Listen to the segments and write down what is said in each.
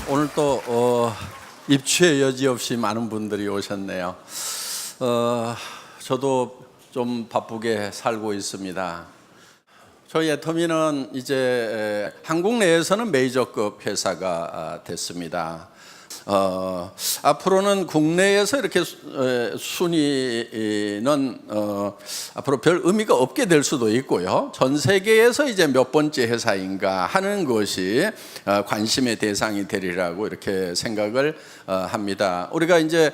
오늘 또 입추의 여지 없이 많은 분들이 오셨네요. 저도 좀 바쁘게 살고 있습니다. 저희 애터미는 이제 한국 내에서는 메이저급 회사가 됐습니다. 앞으로는 국내에서 이렇게 순위는 앞으로 별 의미가 없게 될 수도 있고요. 전 세계에서 이제 몇 번째 회사인가 하는 것이 관심의 대상이 되리라고 이렇게 생각을 합니다. 우리가 이제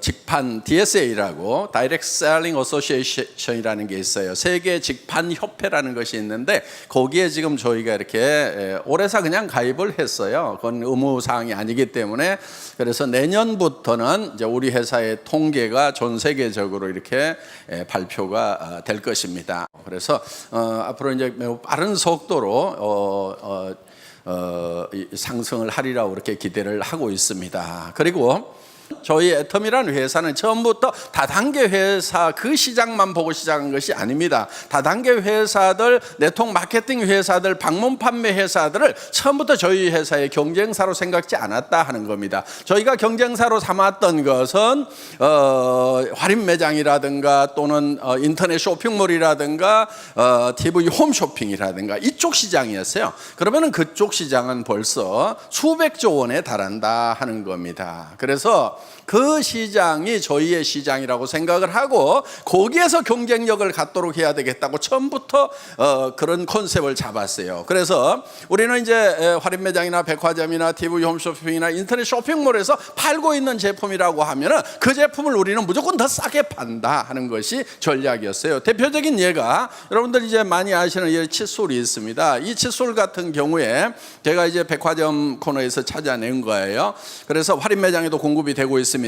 직판 DSA라고 Direct Selling Association이라는 게 있어요. 세계 직판 협회라는 것이 있는데 거기에 지금 저희가 이렇게 올해서 그냥 가입을 했어요. 그건 의무 사항이 아니기 때문에. 그래서 내년부터는 이제 우리 회사의 통계가 전 세계적으로 이렇게 발표가 될 것입니다. 그래서 앞으로 이제 매우 빠른 속도로 상승을 하리라고 이렇게 기대를 하고 있습니다. 그리고 저희 애터미라는 회사는 처음부터 다단계 회사 그 시장만 보고 시작한 것이 아닙니다. 다단계 회사들, 네트워크 마케팅 회사들, 방문 판매 회사들을 처음부터 저희 회사의 경쟁사로 생각지 않았다 하는 겁니다. 저희가 경쟁사로 삼았던 것은 할인 매장이라든가 또는 인터넷 쇼핑몰이라든가 TV 홈쇼핑이라든가 이쪽 시장이었어요. 그러면은 그쪽 시장은 벌써 수백조 원에 달한다 하는 겁니다. 그래서 그 시장이 저희의 시장이라고 생각을 하고 거기에서 경쟁력을 갖도록 해야 되겠다고 처음부터 그런 컨셉을 잡았어요. 그래서 우리는 이제 할인 매장이나 백화점이나 TV 홈쇼핑이나 인터넷 쇼핑몰에서 팔고 있는 제품이라고 하면은 그 제품을 우리는 무조건 더 싸게 판다 하는 것이 전략이었어요. 대표적인 예가 여러분들 이제 많이 아시는 이 칫솔이 있습니다. 이 칫솔 같은 경우에 제가 이제 백화점 코너에서 찾아낸 거예요. 그래서 할인 매장에도 공급이 되고 있습니다.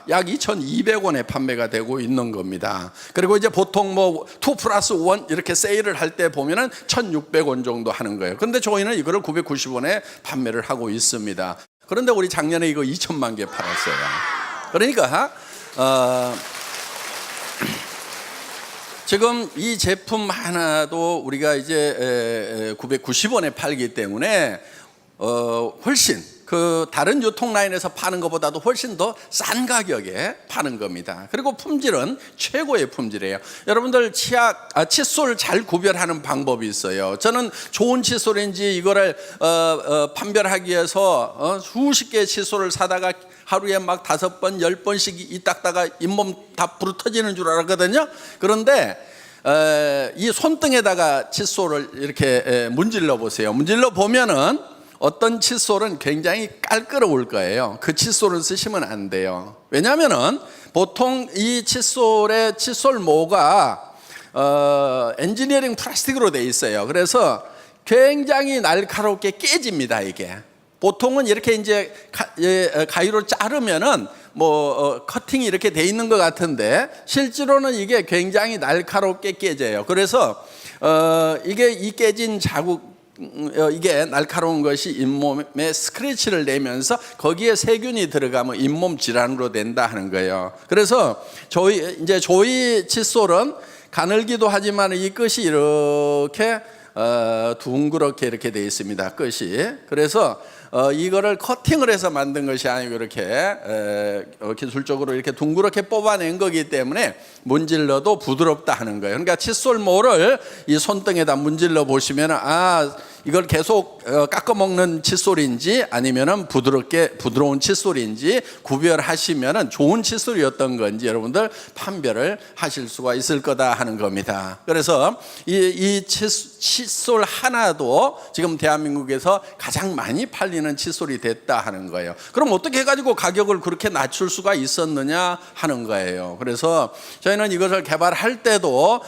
약 2,200원에 판매가 되고 있는 겁니다. 그리고 이제 보통 뭐 2+1 이렇게 세일을 할 때 보면은 1,600원 정도 하는 거예요. 그런데 저희는 이거를 990원에 판매를 하고 있습니다. 그런데 우리 작년에 이거 2천만 개 팔았어요. 그러니까 지금 이 제품 하나도 우리가 이제 990원에 팔기 때문에 훨씬 그 다른 유통 라인에서 파는 것보다도 훨씬 더 싼 가격에 파는 겁니다. 그리고 품질은 최고의 품질이에요. 여러분들 칫솔 잘 구별하는 방법이 있어요. 저는 좋은 칫솔인지 이거를 판별하기 위해서 수십 개의 칫솔을 사다가 하루에 막 5번, 10번씩 이 닦다가 잇몸 다 부러뜨지는 줄 알았거든요. 그런데 이 손등에다가 칫솔을 이렇게 문질러 보세요. 문질러 보면은 어떤 칫솔은 굉장히 깔끔할 거예요. 그 칫솔을 쓰시면 안 돼요. 왜냐하면은 보통 이 칫솔의 칫솔모가 엔지니어링 플라스틱으로 되어 있어요. 그래서 굉장히 날카롭게 깨집니다. 이게 보통은 이렇게 이제 가위로 자르면은 커팅이 이렇게 돼 있는 것 같은데 실제로는 이게 굉장히 날카롭게 깨져요. 그래서 이게 이 깨진 자국 이게 날카로운 것이 잇몸에 스크래치를 내면서 거기에 세균이 들어가면 잇몸 질환으로 된다 하는 거예요. 그래서 저희 칫솔은 가늘기도 하지만 이 끝이 이렇게 둥그렇게 이렇게 되어 있습니다. 끝이. 그래서 이거를 커팅을 해서 만든 것이 아니고 이렇게 기술적으로 이렇게 둥그렇게 뽑아낸 거기 때문에 문질러도 부드럽다 하는 거예요. 그러니까 칫솔모를 이 손등에다 문질러 보시면 이걸 계속 깎아 먹는 칫솔인지 아니면은 부드러운 칫솔인지 구별하시면은 좋은 칫솔이었던 건지 판별을 하실 수가 있을 거다 하는 겁니다. 그래서 이 칫솔 하나도 지금 대한민국에서 가장 많이 팔리는 칫솔이 됐다 하는 거예요. 그럼 어떻게 해가지고 가격을 그렇게 낮출 수가 있었느냐 하는 거예요. 그래서 저희는 이것을 개발할 때도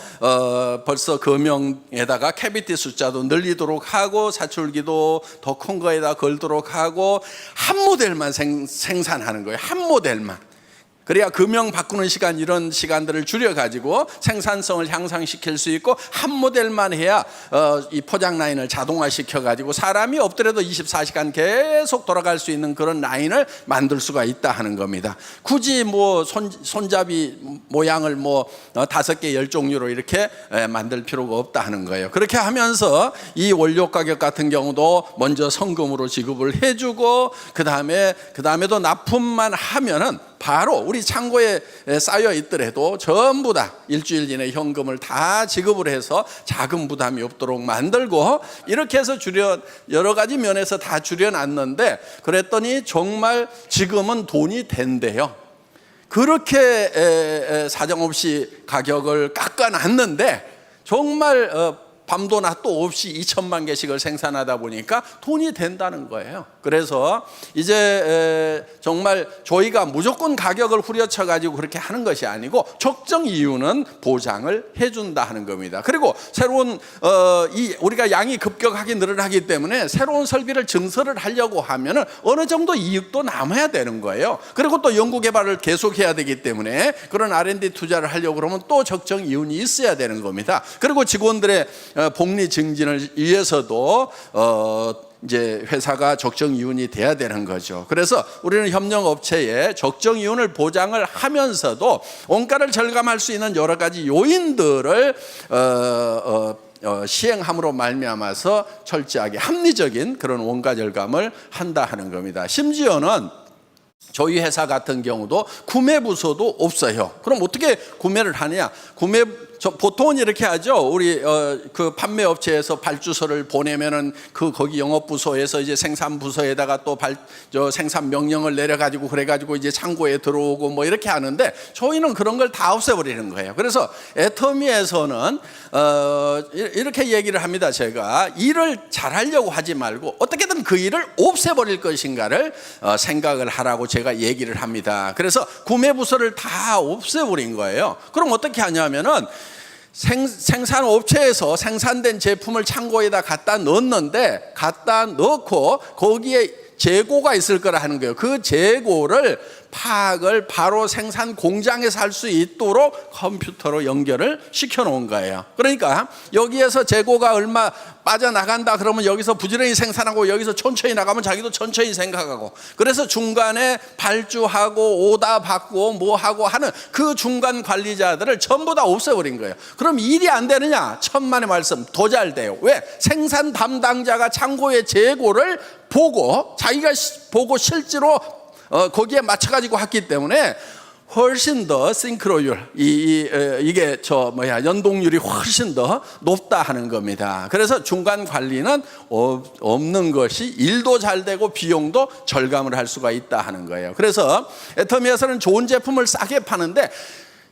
벌써 금형에다가 캐비티 숫자도 늘리도록 하고 사출기도 더 큰 거에다 걸도록 하고 한 모델만 생산하는 거예요. 한 모델만. 그래야 금형 바꾸는 시간, 이런 시간들을 줄여가지고 생산성을 향상시킬 수 있고, 한 모델만 해야 이 포장 라인을 자동화시켜가지고 사람이 없더라도 24시간 계속 돌아갈 수 있는 그런 라인을 만들 수가 있다 하는 겁니다. 굳이 뭐 손잡이 모양을 뭐 5개 10종류로 이렇게 만들 필요가 없다 하는 거예요. 그렇게 하면서 이 원료 가격 같은 경우도 먼저 성금으로 지급을 해주고, 그 다음에도 납품만 하면은 바로 우리 창고에 쌓여 있더라도 전부 다 일주일 이내 현금을 다 지급을 해서 자금 부담이 없도록 만들고, 이렇게 해서 여러 가지 면에서 다 줄여놨는데, 그랬더니 정말 지금은 돈이 된대요. 그렇게 사정없이 가격을 깎아놨는데 정말 밤도 낮도 없이 2천만 개씩을 생산하다 보니까 돈이 된다는 거예요. 그래서 이제 정말 저희가 무조건 가격을 후려쳐 가지고 그렇게 하는 것이 아니고, 적정 이유는 보장을 해준다 하는 겁니다. 그리고 새로운 우리가 양이 급격하게 늘어나기 때문에 새로운 설비를 증설을 하려고 하면은 어느 정도 이익도 남아야 되는 거예요. 그리고 또 연구개발을 계속해야 되기 때문에 그런 R&D 투자를 하려고 그러면 또 적정 이윤이 있어야 되는 겁니다. 그리고 직원들의 복리 증진을 위해서도 이제 회사가 적정 이윤이 돼야 되는 거죠. 그래서 우리는 협력업체에 적정 이윤을 보장을 하면서도 원가를 절감할 수 있는 여러 가지 요인들을 시행함으로 말미암아서 철저하게 합리적인 그런 원가 절감을 한다 하는 겁니다. 심지어는 저희 회사 같은 경우도 구매 부서도 없어요. 그럼 어떻게 구매를 하느냐? 보통은 이렇게 하죠. 우리 그 판매 업체에서 발주서를 보내면은 거기 영업 부서에서 이제 생산 부서에다가 또 생산 명령을 내려가지고 그래가지고 이제 창고에 들어오고 뭐 이렇게 하는데, 저희는 그런 걸 다 없애버리는 거예요. 그래서 애터미에서는 이렇게 얘기를 합니다. 제가 일을 잘하려고 하지 말고 어떻게든 그 일을 없애버릴 것인가를 생각을 하라고 제가 얘기를 합니다. 그래서 구매 부서를 다 없애버린 거예요. 그럼 어떻게 하냐면은 생산업체에서 생산된 제품을 창고에다 갖다 넣었는데, 갖다 넣고 거기에 재고가 있을 거라 하는 거예요. 그 재고를 파악을 바로 생산 공장에서 할 수 있도록 컴퓨터로 연결을 시켜 놓은 거예요. 그러니까 여기에서 재고가 얼마 빠져나간다 그러면 여기서 부지런히 생산하고, 여기서 천천히 나가면 자기도 천천히 생각하고, 그래서 중간에 발주하고 오다 받고 뭐 하고 하는 그 중간 관리자들을 전부 다 없애버린 거예요. 그럼 일이 안 되느냐? 천만의 말씀, 더 잘 돼요. 왜? 생산 담당자가 창고의 재고를 보고, 자기가 보고 실제로 거기에 맞춰가지고 했기 때문에 훨씬 더 싱크로율, 이게 연동률이 훨씬 더 높다 하는 겁니다. 그래서 중간 관리는 없는 것이 일도 잘 되고 비용도 절감을 할 수가 있다 하는 거예요. 그래서 애터미에서는 좋은 제품을 싸게 파는데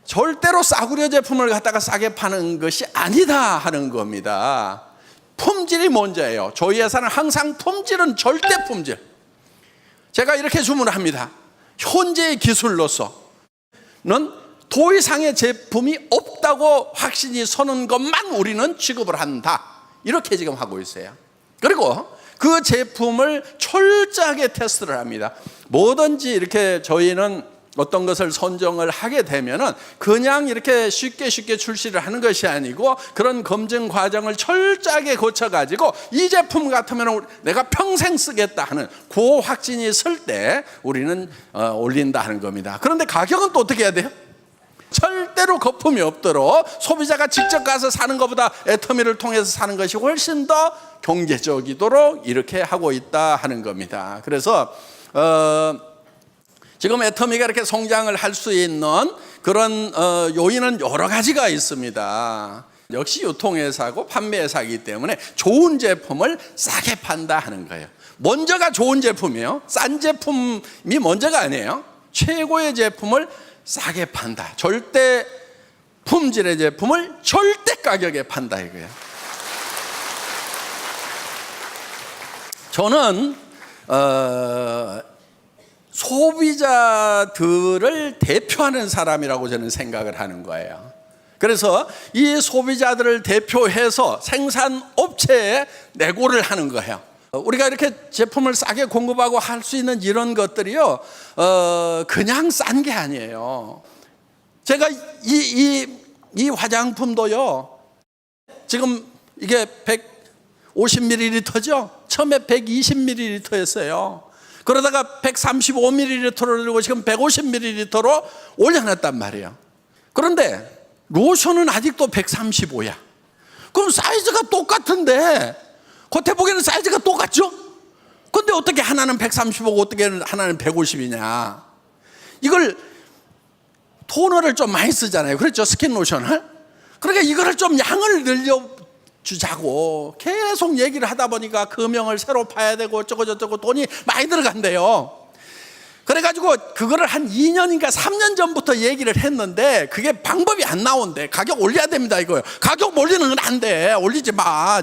절대로 싸구려 제품을 갖다가 싸게 파는 것이 아니다 하는 겁니다. 품질이 먼저예요. 저희 회사는 항상 품질은 절대 품질. 제가 이렇게 주문을 합니다. 현재의 기술로서는 더 이상의 제품이 없다고 확신이 서는 것만 우리는 취급을 한다. 이렇게 지금 하고 있어요. 그리고 그 제품을 철저하게 테스트를 합니다. 뭐든지 이렇게 저희는 어떤 것을 선정을 하게 되면은 그냥 이렇게 쉽게 출시를 하는 것이 아니고, 그런 검증 과정을 철저하게 거쳐가지고 이 제품 같으면 내가 평생 쓰겠다 하는 그 확신이 설 때 우리는 올린다 하는 겁니다. 그런데 가격은 또 어떻게 해야 돼요? 절대로 거품이 없도록 소비자가 직접 가서 사는 것보다 애터미를 통해서 사는 것이 훨씬 더 경제적이도록 이렇게 하고 있다 하는 겁니다. 그래서 지금 애터미가 이렇게 성장을 할 수 있는 그런 요인은 여러 가지가 있습니다. 역시 유통회사고 판매회사이기 때문에 좋은 제품을 싸게 판다 하는 거예요. 먼저가 좋은 제품이에요. 싼 제품이 먼저가 아니에요. 최고의 제품을 싸게 판다. 절대 품질의 제품을 절대 가격에 판다 이거예요. 저는 소비자들을 대표하는 사람이라고 저는 생각을 하는 거예요. 그래서 이 소비자들을 대표해서 생산업체에 내고를 하는 거예요. 우리가 이렇게 제품을 싸게 공급하고 할 수 있는 이런 것들이요, 그냥 싼 게 아니에요. 제가 이 화장품도요, 지금 이게 150ml죠? 처음에 120ml였어요. 그러다가 135ml를 들고 지금 150ml로 올려놨단 말이에요. 그런데 로션은 아직도 135야. 그럼 사이즈가 똑같은데, 겉에 보기에는 사이즈가 똑같죠? 근데 어떻게 하나는 135고 어떻게 하나는 150이냐? 이걸 토너를 좀 많이 쓰잖아요. 그렇죠? 스킨 로션을. 그러니까 이거를 좀 양을 늘려주자고 계속 얘기를 하다 보니까 금형을 새로 파야 되고 어쩌고 돈이 많이 들어간대요. 그래가지고 그거를 한 2년인가 3년 전부터 얘기를 했는데 그게 방법이 안 나온대. 가격 올려야 됩니다 이거요. 가격 올리는 건 안 돼. 올리지 마.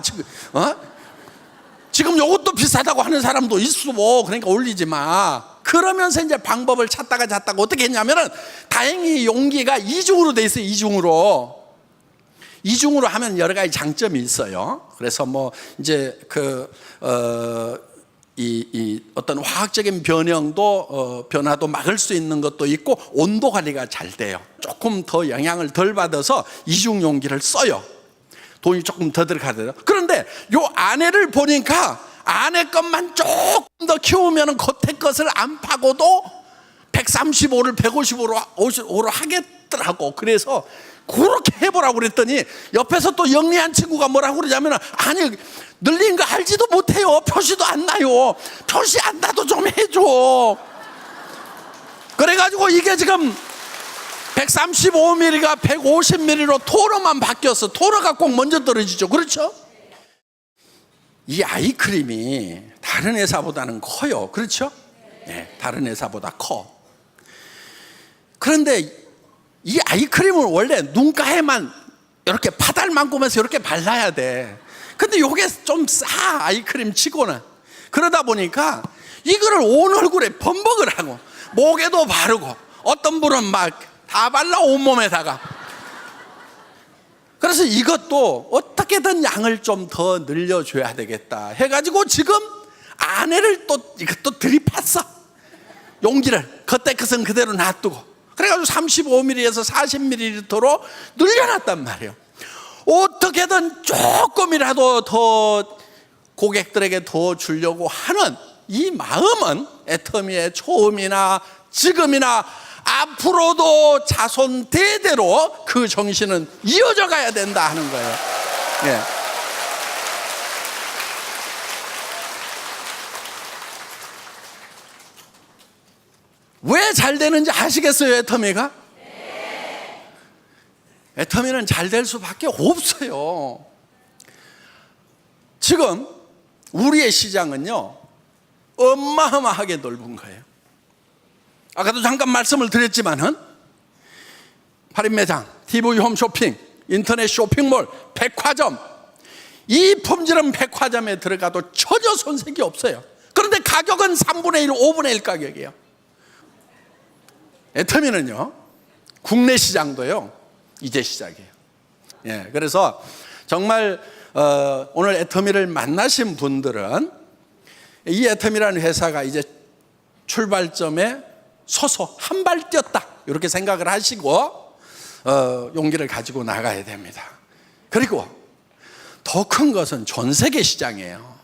지금 이것도 비싸다고 하는 사람도 있어. 그러니까 올리지 마. 그러면서 이제 방법을 찾다가 어떻게 했냐면은 다행히 용기가 이중으로 돼 있어요. 이중으로 하면 여러 가지 장점이 있어요. 그래서 뭐 이제 어떤 화학적인 변화도 막을 수 있는 것도 있고 온도 관리가 잘 돼요. 조금 더 영향을 덜 받아서 이중 용기를 써요. 돈이 조금 더 들어가더라고요. 그런데 요 안에를 보니까 안에 것만 조금 더 키우면 겉에 것을 안 파고도 135를 155로 하겠더라고. 그래서 그렇게 해보라고 그랬더니 옆에서 또 영리한 친구가 뭐라고 그러냐면, 아니 늘린 거 알지도 못해요. 표시도 안 나요. 표시 안 나도 좀 해줘. 그래가지고 이게 지금 135ml가 150ml로 토너만 바뀌었어. 토너가 꼭 먼저 떨어지죠. 그렇죠? 이 아이크림이 다른 회사보다는 커요. 그렇죠? 네, 다른 회사보다 커. 그런데 이 아이크림은 원래 눈가에만 이렇게 파달만큼에서 이렇게 발라야 돼. 근데 이게 좀 싸, 아이크림 치고는. 그러다 보니까 이거를 온 얼굴에 범벅을 하고 목에도 바르고 어떤 분은 막 다 발라 온몸에다가. 그래서 이것도 어떻게든 양을 좀 더 늘려줘야 되겠다 해가지고 지금 안에를 이것도 들이팠어. 용기를 겉에 것은 그대로 놔두고 그래가지고 35ml에서 40ml로 늘려놨단 말이에요. 어떻게든 조금이라도 더 고객들에게 더 주려고 하는 이 마음은 애터미의 처음이나 지금이나 앞으로도 자손 대대로 그 정신은 이어져 가야 된다 하는 거예요. 예. 왜 잘 되는지 아시겠어요, 애터미가? 네. 애터미는 잘 될 수밖에 없어요. 지금 우리의 시장은요, 어마어마하게 넓은 거예요. 아까도 잠깐 말씀을 드렸지만은 할인 매장, TV 홈쇼핑, 인터넷 쇼핑몰, 백화점, 이 품질은 백화점에 들어가도 전혀 손색이 없어요. 그런데 가격은 3분의 1, 5분의 1 가격이에요. 애터미는요, 국내 시장도요, 이제 시작이에요. 예, 그래서 정말 오늘 애터미를 만나신 분들은 이 애터미라는 회사가 이제 출발점에 서서 한 발 뛰었다 이렇게 생각을 하시고 용기를 가지고 나가야 됩니다. 그리고 더 큰 것은 전 세계 시장이에요.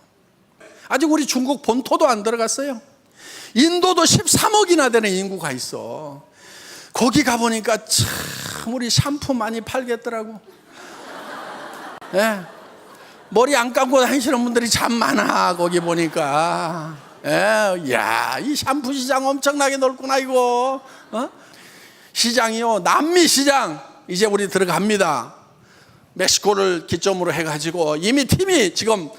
아직 우리 중국 본토도 안 들어갔어요. 인도도 13억이나 되는 인구가 있어. 거기 가보니까 참 우리 샴푸 많이 팔겠더라고. 예. 머리 안 감고 다니시는 분들이 참 많아. 거기 보니까. 예. 야, 이 샴푸 시장 엄청나게 넓구나 이거. 시장이요, 남미 시장 이제 우리 들어갑니다. 멕시코를 기점으로 해가지고 이미 팀이 지금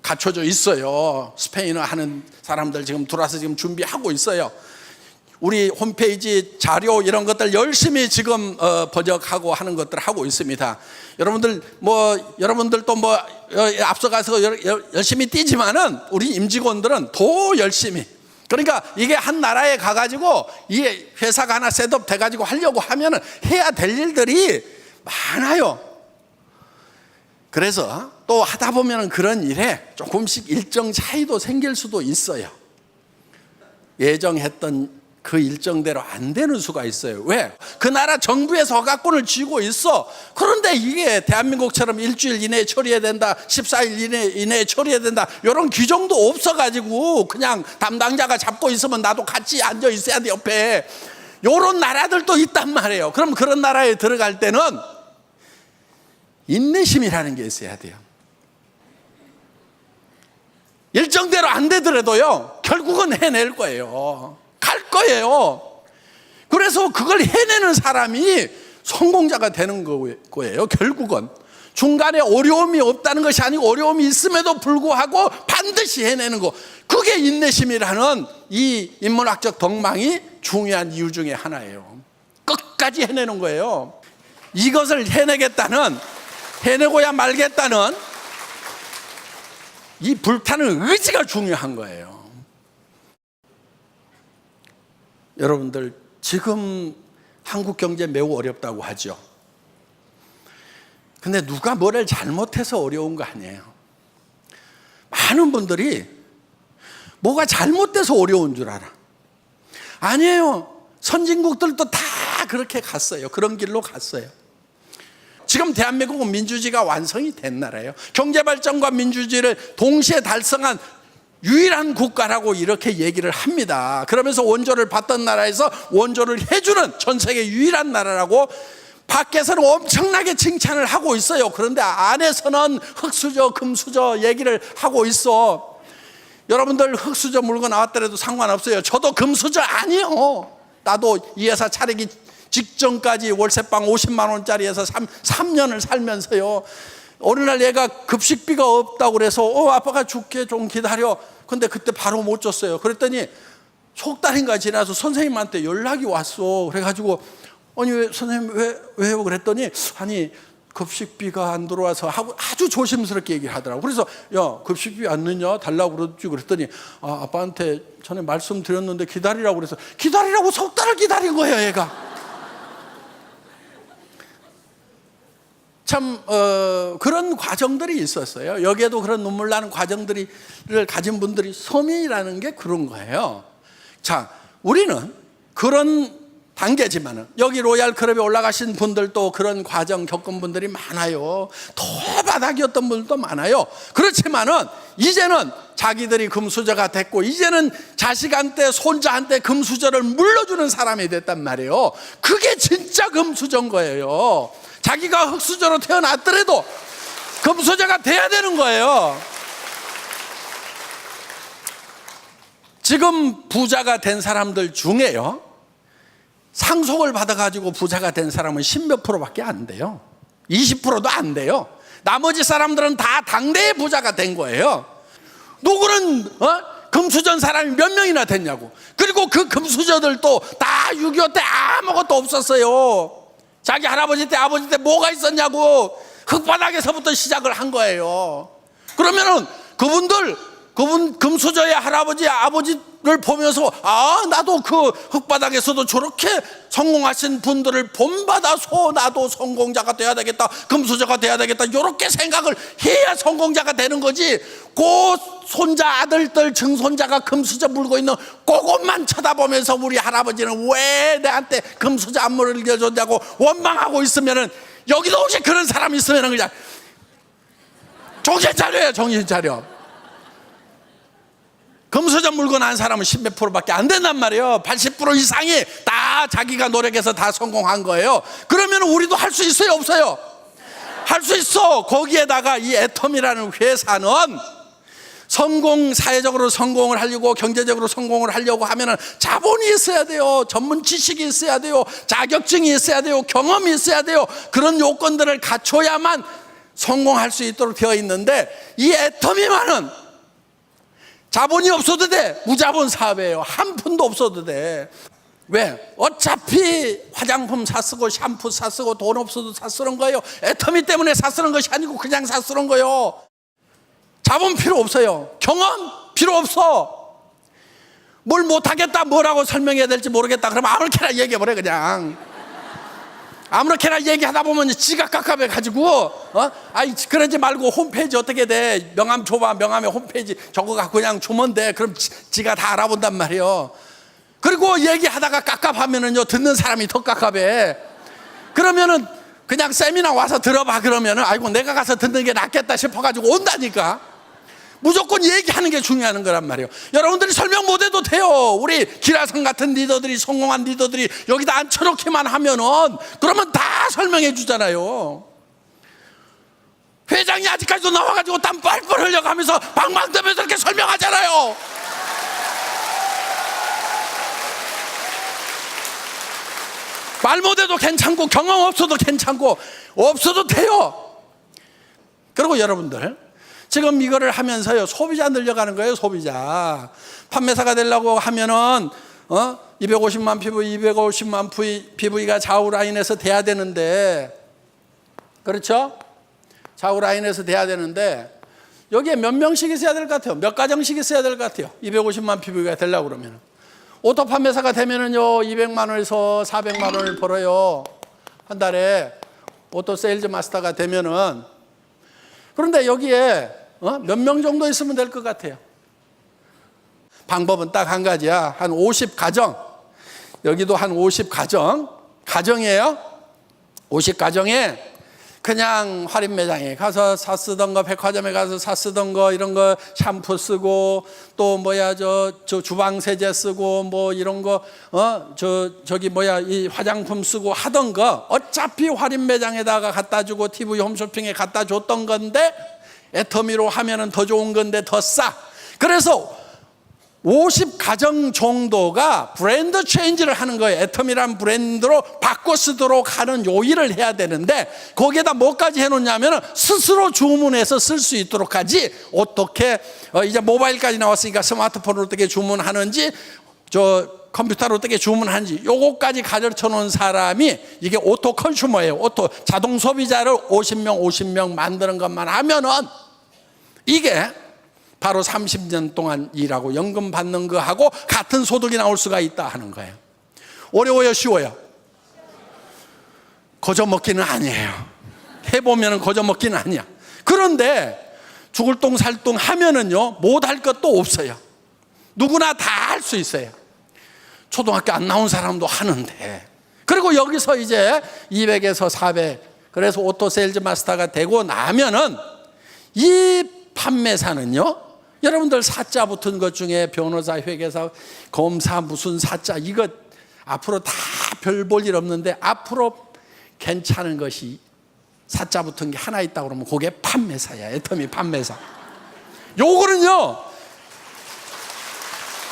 갖춰져 있어요. 스페인어 하는 사람들 지금 들어와서 지금 준비하고 있어요. 우리 홈페이지 자료 이런 것들 열심히 지금 번역하고 하는 것들 하고 있습니다. 여러분들도 앞서가서 열심히 뛰지만은 우리 임직원들은 더 열심히. 그러니까 이게 한 나라에 가가지고 이 회사가 하나 셋업 돼가지고 하려고 하면은 해야 될 일들이 많아요. 그래서 또 하다 보면 그런 일에 조금씩 일정 차이도 생길 수도 있어요. 예정했던 그 일정대로 안 되는 수가 있어요. 왜? 그 나라 정부에서 허가권을 쥐고 있어. 그런데 이게 대한민국처럼 일주일 이내에 처리해야 된다, 14일 이내에 처리해야 된다, 이런 규정도 없어가지고 그냥 담당자가 잡고 있으면 나도 같이 앉아 있어야 돼, 옆에. 이런 나라들도 있단 말이에요. 그럼 그런 나라에 들어갈 때는 인내심이라는 게 있어야 돼요. 일정대로 안 되더라도요, 결국은 해낼 거예요. 갈 거예요. 그래서 그걸 해내는 사람이 성공자가 되는 거예요. 결국은 중간에 어려움이 없다는 것이 아니고 어려움이 있음에도 불구하고 반드시 해내는 거, 그게 인내심이라는 이 인문학적 덕망이 중요한 이유 중에 하나예요. 끝까지 해내는 거예요. 이것을 해내고야 말겠다는 이 불타는 의지가 중요한 거예요. 여러분들, 지금 한국 경제 매우 어렵다고 하죠. 근데 누가 뭐를 잘못해서 어려운 거 아니에요. 많은 분들이 뭐가 잘못돼서 어려운 줄 알아. 아니에요. 선진국들도 다 그렇게 갔어요. 그런 길로 갔어요. 지금 대한민국은 민주주의가 완성이 된 나라예요. 경제발전과 민주주의를 동시에 달성한 유일한 국가라고 이렇게 얘기를 합니다. 그러면서 원조를 받던 나라에서 원조를 해주는 전 세계 유일한 나라라고 밖에서는 엄청나게 칭찬을 하고 있어요. 그런데 안에서는 흙수저, 금수저 얘기를 하고 있어. 여러분들 흙수저 물건 나왔더라도 상관없어요. 저도 금수저 아니에요. 나도 이 회사 차리기 직전까지 월세방 50만 원짜리에서 3년을 살면서요, 어느 날 얘가 급식비가 없다고 그래서 아빠가 줄게, 좀 기다려. 근데 그때 바로 못 줬어요. 그랬더니 석 달인가 지나서 선생님한테 연락이 왔어. 그래가지고 아니 왜 선생님 왜요? 그랬더니 아니 급식비가 안 들어와서 하고 아주 조심스럽게 얘기를 하더라고. 그래서 야, 급식비 안 넣냐? 달라고 그러지. 그랬더니 아빠한테 전에 말씀드렸는데 기다리라고 그래서 기다리라고 석 달을 기다린 거예요, 얘가. 참 그런 과정들이 있었어요. 여기에도 그런 눈물 나는 과정들을 가진 분들이, 서민이라는 게 그런 거예요. 자, 우리는 그런 단계지만은 여기 로얄 클럽에 올라가신 분들도 그런 과정 겪은 분들이 많아요. 더 바닥이었던 분들도 많아요. 그렇지만은 이제는 자기들이 금수저가 됐고, 이제는 자식한테 손자한테 금수저를 물려주는 사람이 됐단 말이에요. 그게 진짜 금수저인 거예요. 자기가 흙수저로 태어났더라도 금수저가 돼야 되는 거예요. 지금 부자가 된 사람들 중에요, 상속을 받아가지고 부자가 된 사람은 10몇 프로밖에 안 돼요. 20%도 안 돼요. 나머지 사람들은 다 당대의 부자가 된 거예요. 누구는 금수저인 사람이 몇 명이나 됐냐고. 그리고 그 금수저들도 다 6.25 때 아무것도 없었어요. 자기 할아버지 때 아버지 때 뭐가 있었냐고. 흙바닥에서부터 시작을 한 거예요. 그러면은 그분 금수저의 할아버지 아버지를 보면서 나도 그 흙바닥에서도 저렇게 성공하신 분들을 본받아서 나도 성공자가 돼야 되겠다, 금수저가 돼야 되겠다, 이렇게 생각을 해야 성공자가 되는 거지. 그 손자 아들들 증손자가 금수저 물고 있는 그것만 쳐다보면서 우리 할아버지는 왜 내한테 금수저 안 물려줬냐고 원망하고 있으면은, 여기도 혹시 그런 사람이 있으면은 그냥 정신 차려요. 정신 차려. 금수저 물고 난 사람은 10몇 프로밖에 안 된단 말이에요. 80% 이상이 다 자기가 노력해서 다 성공한 거예요. 그러면 우리도 할 수 있어요, 없어요? 할 수 있어. 거기에다가 이 애텀이라는 회사는 사회적으로 성공을 하려고, 경제적으로 성공을 하려고 하면은 자본이 있어야 돼요. 전문 지식이 있어야 돼요. 자격증이 있어야 돼요. 경험이 있어야 돼요. 그런 요건들을 갖춰야만 성공할 수 있도록 되어 있는데, 이 애텀이만은 자본이 없어도 돼. 무자본 사업이에요. 한 푼도 없어도 돼. 왜? 어차피 화장품 사쓰고 샴푸 사쓰고 돈 없어도 사쓰는 거예요. 애터미 때문에 사쓰는 것이 아니고 그냥 사쓰는 거예요. 자본 필요 없어요. 경험 필요 없어. 뭘 못하겠다, 뭐라고 설명해야 될지 모르겠다 그러면 아무렇게나 얘기해버려 그냥. 아무렇게나 얘기하다 보면 지가 깝깝해 가지고 아이 그러지 말고 홈페이지 어떻게 돼? 명함 줘봐. 명함에 홈페이지 저거 갖고 그냥 주면 돼. 그럼 지가 다 알아본단 말이에요. 그리고 얘기하다가 깝깝하면은요 듣는 사람이 더 깝깝해. 그러면은 그냥 세미나 와서 들어봐. 그러면은 아이고 내가 가서 듣는 게 낫겠다 싶어가지고 온다니까. 무조건 얘기하는 게 중요한 거란 말이에요. 여러분들이 설명 못해도 돼요. 우리 기라성 같은 리더들이, 성공한 리더들이 여기다 앉혀놓기만 하면은 그러면 다 설명해 주잖아요. 회장이 아직까지도 나와가지고 땀 뻘뻘 흘려가면서 방방 뜨면서 이렇게 설명하잖아요. 말 못해도 괜찮고 경험 없어도 괜찮고 없어도 돼요. 그리고 여러분들 지금 이거를 하면서요 소비자 늘려가는 거예요. 소비자 판매사가 되려고 하면은 250만 PV, 250만 PV가 좌우 라인에서 돼야 되는데, 그렇죠? 좌우 라인에서 돼야 되는데 여기에 몇 명씩 있어야 될 것 같아요? 몇 가정씩 있어야 될 것 같아요? 250만 PV가 되려고 그러면 오토 판매사가 되면은요 200만 원에서 400만 원을 벌어요 한 달에. 오토 세일즈 마스터가 되면은. 그런데 여기에 몇 명 정도 있으면 될 것 같아요? 방법은 딱 한 가지야. 한 50가정. 여기도 한 50가정. 가정이에요. 50가정에 그냥 할인 매장에 가서 사 쓰던 거, 백화점에 가서 사 쓰던 거, 이런 거 샴푸 쓰고 또 저 주방 세제 쓰고 뭐 이런 거 이 화장품 쓰고 하던 거 어차피 할인 매장에다가 갖다 주고 TV 홈쇼핑에 갖다 줬던 건데 애터미로 하면은 더 좋은 건데 더 싸. 그래서 50가정 정도가 브랜드 체인지를 하는 거예요. 애터미란 브랜드로 바꿔 쓰도록 하는 요일을 해야 되는데 거기에다 뭐까지 해놓냐면 스스로 주문해서 쓸 수 있도록 하지. 어떻게 이제 모바일까지 나왔으니까 스마트폰으로 어떻게 주문하는지 컴퓨터로 어떻게 주문하는지 요거까지 가르쳐 놓은 사람이 이게 오토 컨슈머예요. 오토 자동 소비자를 50명 만드는 것만 하면은 이게 바로 30년 동안 일하고 연금 받는 거하고 같은 소득이 나올 수가 있다 하는 거예요. 어려워요, 쉬워요? 거저먹기는 아니에요. 해보면 거저먹기는 아니야. 그런데 죽을 똥 살 똥 하면은요 못할 것도 없어요. 누구나 다 할 수 있어요. 초등학교 안 나온 사람도 하는데. 그리고 여기서 이제 200에서 400, 그래서 오토 세일즈 마스터가 되고 나면은 이 판매사는요, 여러분들 사자 붙은 것 중에 변호사, 회계사, 검사 무슨 사자, 이거 앞으로 다 별 볼 일 없는데 앞으로 괜찮은 것이 사자 붙은 게 하나 있다고 그러면 그게 판매사야. 애터미 판매사. 요거는요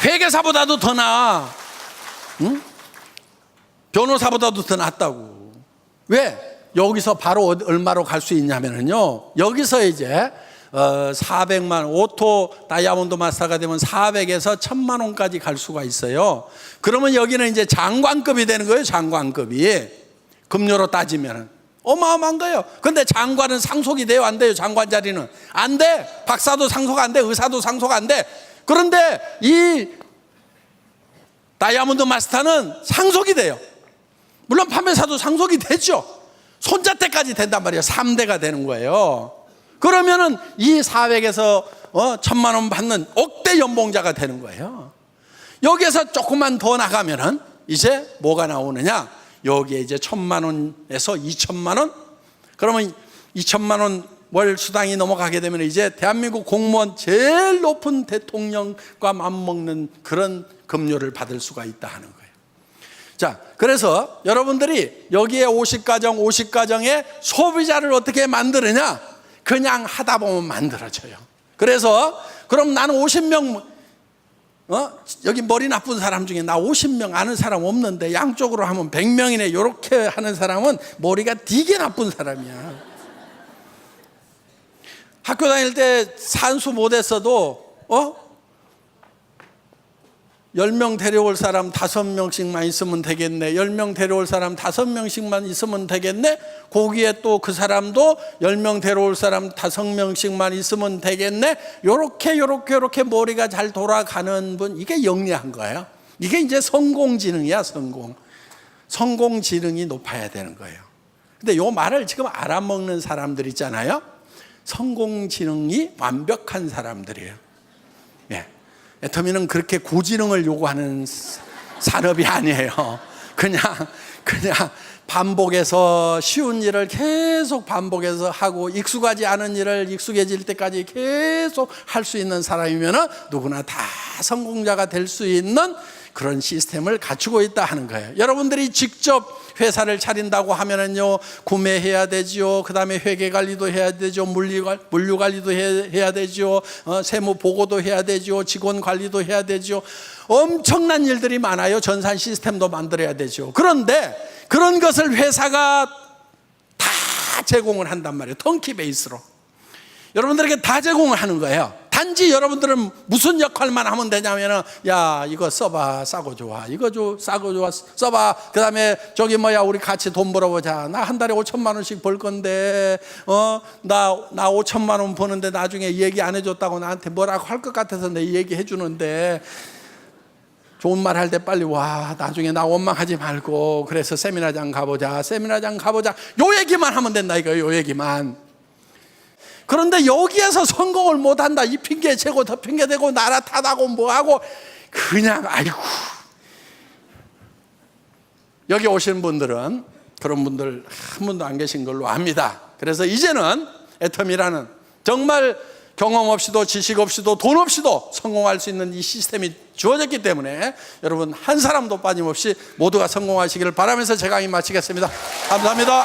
회계사보다도 더 나아. 응? 변호사보다도 더 낫다고. 왜? 여기서 바로 얼마로 갈 수 있냐면요, 여기서 이제 400만 오토 다이아몬드 마스터가 되면 400에서 1000만 원까지 갈 수가 있어요. 그러면 여기는 이제 장관급이 되는 거예요. 장관급이 급료로 따지면 어마어마한 거예요. 근데 장관은 상속이 돼요, 안 돼요? 장관 자리는 안 돼. 박사도 상속 안 돼, 의사도 상속 안 돼. 그런데 이 다이아몬드 마스터는 상속이 돼요. 물론 판매사도 상속이 되죠. 손자 때까지 된단 말이에요. 3대가 되는 거예요. 그러면은 이 400에서 1000만 원 받는 억대 연봉자가 되는 거예요. 여기에서 조금만 더 나가면은 이제 뭐가 나오느냐? 여기에 이제 1000만 원에서 2000만 원? 그러면 2000만 원 월 수당이 넘어가게 되면 이제 대한민국 공무원 제일 높은 대통령과 맞먹는 그런 급료를 받을 수가 있다 하는 거예요. 자, 그래서 여러분들이 여기에 50가정에 소비자를 어떻게 만드느냐? 그냥 하다 보면 만들어져요. 그래서 그럼 나는 50명 여기 머리 나쁜 사람 중에 나 50명 아는 사람 없는데 양쪽으로 하면 100명이네 이렇게 하는 사람은 머리가 되게 나쁜 사람이야. 학교 다닐 때 산수 못했어도 10명 데려올 사람 5명씩만 있으면 되겠네. 10명 데려올 사람 5명씩만 있으면 되겠네. 거기에 또 그 사람도 10명 데려올 사람 5명씩만 있으면 되겠네. 요렇게 머리가 잘 돌아가는 분, 이게 영리한 거예요. 이게 이제 성공지능이야, 성공. 성공 지능이 높아야 되는 거예요. 근데 요 말을 지금 알아먹는 사람들 있잖아요. 성공 지능이 완벽한 사람들이에요. 예. 애터미는 그렇게 고지능을 요구하는 산업이 아니에요. 그냥 반복해서 쉬운 일을 계속 반복해서 하고 익숙하지 않은 일을 익숙해질 때까지 계속 할 수 있는 사람이면 누구나 다 성공자가 될 수 있는 그런 시스템을 갖추고 있다 하는 거예요. 여러분들이 직접 회사를 차린다고 하면은요, 구매해야 되지요. 그 다음에 회계 관리도 해야 되죠. 물류 관리도 해야 되죠. 세무 보고도 해야 되죠. 직원 관리도 해야 되죠. 엄청난 일들이 많아요. 전산 시스템도 만들어야 되죠. 그런데 그런 것을 회사가 다 제공을 한단 말이에요. 턴키 베이스로. 여러분들에게 다 제공을 하는 거예요. 단지 여러분들은 무슨 역할만 하면 되냐면은, 야, 이거 써봐, 싸고 좋아. 이거 싸고 좋아, 써봐. 그 다음에 우리 같이 돈 벌어보자. 나 한 달에 5천만 원씩 벌 건데, 나 5천만 원 버는데 나중에 얘기 안 해줬다고 나한테 뭐라고 할 것 같아서 내 얘기 해주는데, 좋은 말 할 때 빨리 와. 나중에 나 원망하지 말고. 그래서 세미나장 가보자. 요 얘기만 하면 된다, 요 얘기만. 그런데 여기에서 성공을 못한다. 이 핑계 재고 더 핑계 대고 나라 탓하고 뭐하고 그냥 아이고. 여기 오신 분들은 그런 분들 한 분도 안 계신 걸로 압니다. 그래서 이제는 애텀이라는 정말 경험 없이도 지식 없이도 돈 없이도 성공할 수 있는 이 시스템이 주어졌기 때문에 여러분 한 사람도 빠짐없이 모두가 성공하시기를 바라면서 제 강의 마치겠습니다. 감사합니다.